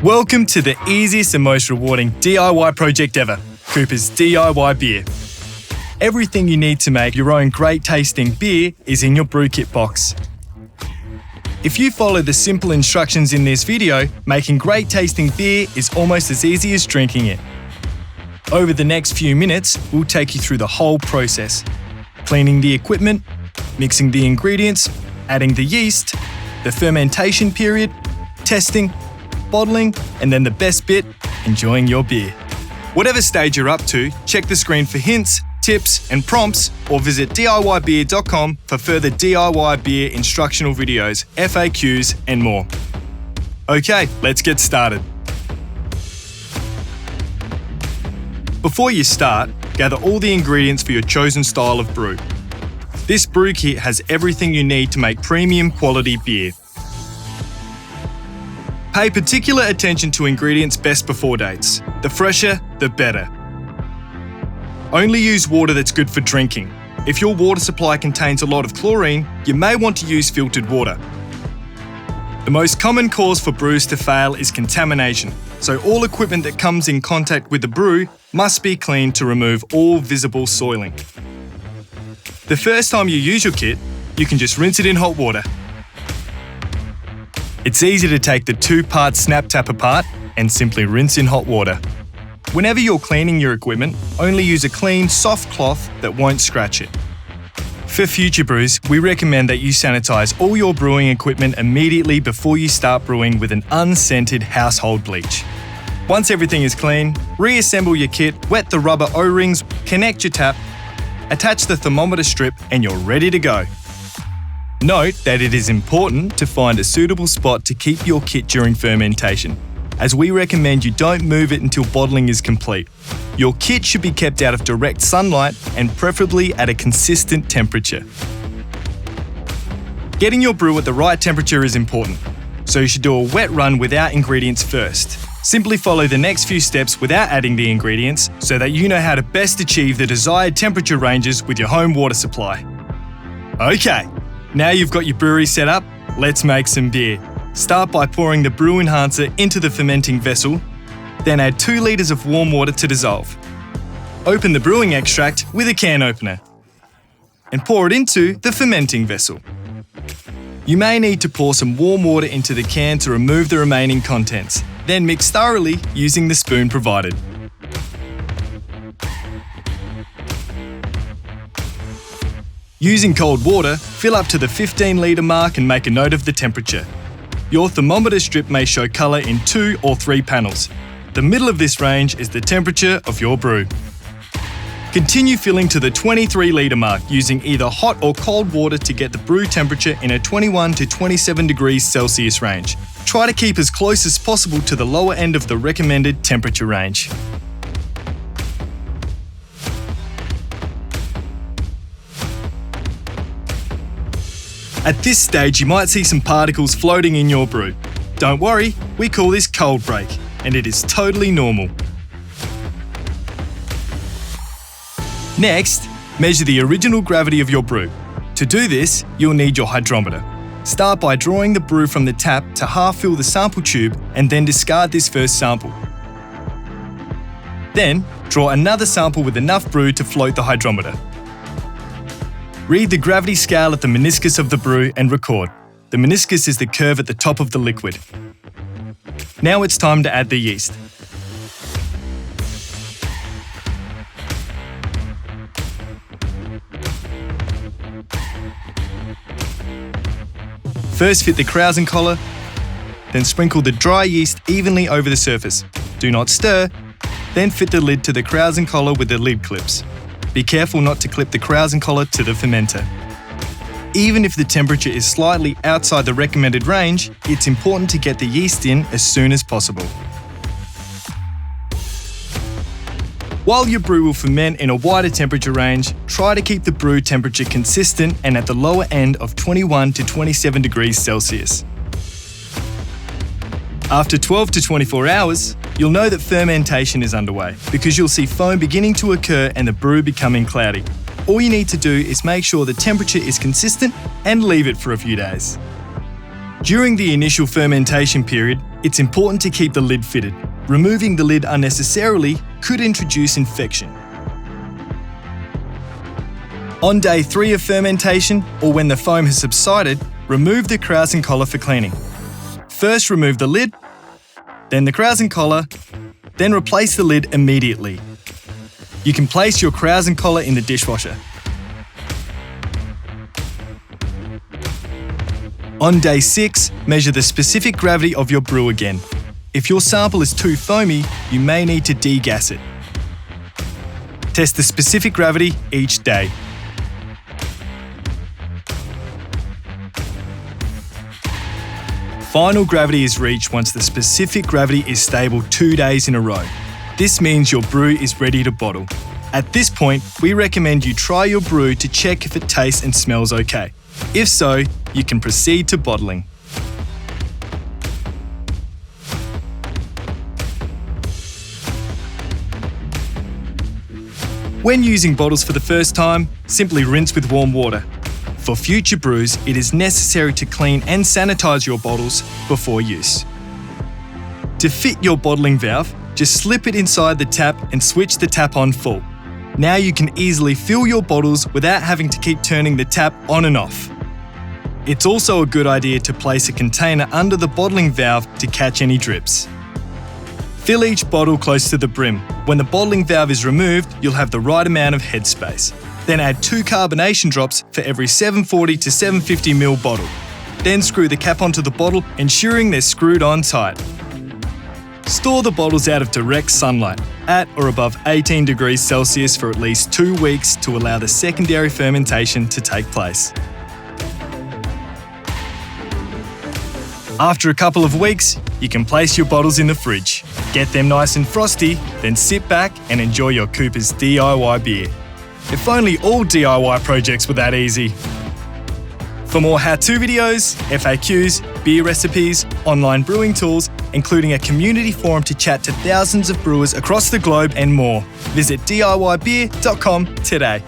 Welcome to the easiest and most rewarding DIY project ever, Cooper's DIY Beer. Everything you need to make your own great tasting beer is in your brew kit box. If you follow the simple instructions in this video, making great tasting beer is almost as easy as drinking it. Over the next few minutes, we'll take you through the whole process. Cleaning the equipment, mixing the ingredients, adding the yeast, the fermentation period, testing, bottling, and then the best bit, enjoying your beer. Whatever stage you're up to, check the screen for hints, tips, and prompts, or visit DIYbeer.com for further DIY beer instructional videos, FAQs, and more. Okay, let's get started. Before you start, gather all the ingredients for your chosen style of brew. This brew kit has everything you need to make premium quality beer. Pay particular attention to ingredients' best before dates. The fresher, the better. Only use water that's good for drinking. If your water supply contains a lot of chlorine, you may want to use filtered water. The most common cause for brews to fail is contamination, so all equipment that comes in contact with the brew must be cleaned to remove all visible soiling. The first time you use your kit, you can just rinse it in hot water. It's easy to take the two-part snap tap apart and simply rinse in hot water. Whenever you're cleaning your equipment, only use a clean, soft cloth that won't scratch it. For future brews, we recommend that you sanitize all your brewing equipment immediately before you start brewing with an unscented household bleach. Once everything is clean, reassemble your kit, wet the rubber O-rings, connect your tap, attach the thermometer strip, and you're ready to go. Note that it is important to find a suitable spot to keep your kit during fermentation, as we recommend you don't move it until bottling is complete. Your kit should be kept out of direct sunlight and preferably at a consistent temperature. Getting your brew at the right temperature is important, so you should do a wet run without ingredients first. Simply follow the next few steps without adding the ingredients so that you know how to best achieve the desired temperature ranges with your home water supply. Okay, now you've got your brewery set up, let's make some beer. Start by pouring the brew enhancer into the fermenting vessel, then add 2 litres of warm water to dissolve. Open the brewing extract with a can opener and pour it into the fermenting vessel. You may need to pour some warm water into the can to remove the remaining contents, then mix thoroughly using the spoon provided. Using cold water, fill up to the 15-litre mark and make a note of the temperature. Your thermometer strip may show colour in 2 or 3 panels. The middle of this range is the temperature of your brew. Continue filling to the 23-litre mark using either hot or cold water to get the brew temperature in a 21 to 27 degrees Celsius range. Try to keep as close as possible to the lower end of the recommended temperature range. At this stage, you might see some particles floating in your brew. Don't worry, we call this cold break, and it is totally normal. Next, measure the original gravity of your brew. To do this, you'll need your hydrometer. Start by drawing the brew from the tap to half fill the sample tube and then discard this first sample. Then, draw another sample with enough brew to float the hydrometer. Read the gravity scale at the meniscus of the brew and record. The meniscus is the curve at the top of the liquid. Now it's time to add the yeast. First fit the krausen collar, then sprinkle the dry yeast evenly over the surface. Do not stir, then fit the lid to the krausen collar with the lid clips. Be careful not to clip the krausen collar to the fermenter. Even if the temperature is slightly outside the recommended range, it's important to get the yeast in as soon as possible. While your brew will ferment in a wider temperature range, try to keep the brew temperature consistent and at the lower end of 21 to 27 degrees Celsius. After 12 to 24 hours, you'll know that fermentation is underway because you'll see foam beginning to occur and the brew becoming cloudy. All you need to do is make sure the temperature is consistent and leave it for a few days. During the initial fermentation period, It's important to keep the lid fitted. Removing the lid unnecessarily could introduce infection. On day 3 of fermentation, or when the foam has subsided, remove the krausen collar for cleaning. First remove the lid, then the krausen collar, then replace the lid immediately. You can place your krausen collar in the dishwasher. On day 6, measure the specific gravity of your brew again. If your sample is too foamy, you may need to degas it. Test the specific gravity each day. Final gravity is reached once the specific gravity is stable 2 days in a row. This means your brew is ready to bottle. At this point, we recommend you try your brew to check if it tastes and smells okay. If so, you can proceed to bottling. When using bottles for the first time, simply rinse with warm water. For future brews, it is necessary to clean and sanitize your bottles before use. To fit your bottling valve, just slip it inside the tap and switch the tap on full. Now you can easily fill your bottles without having to keep turning the tap on and off. It's also a good idea to place a container under the bottling valve to catch any drips. Fill each bottle close to the brim. When the bottling valve is removed, you'll have the right amount of headspace. Then add 2 carbonation drops for every 740 to 750 ml bottle. Then screw the cap onto the bottle, ensuring they're screwed on tight. Store the bottles out of direct sunlight, at or above 18 degrees Celsius for at least 2 weeks to allow the secondary fermentation to take place. After a couple of weeks, you can place your bottles in the fridge. Get them nice and frosty, then sit back and enjoy your Cooper's DIY beer. If only all DIY projects were that easy. For more how-to videos, FAQs, beer recipes, online brewing tools, including a community forum to chat to thousands of brewers across the globe and more, visit DIYbeer.com today.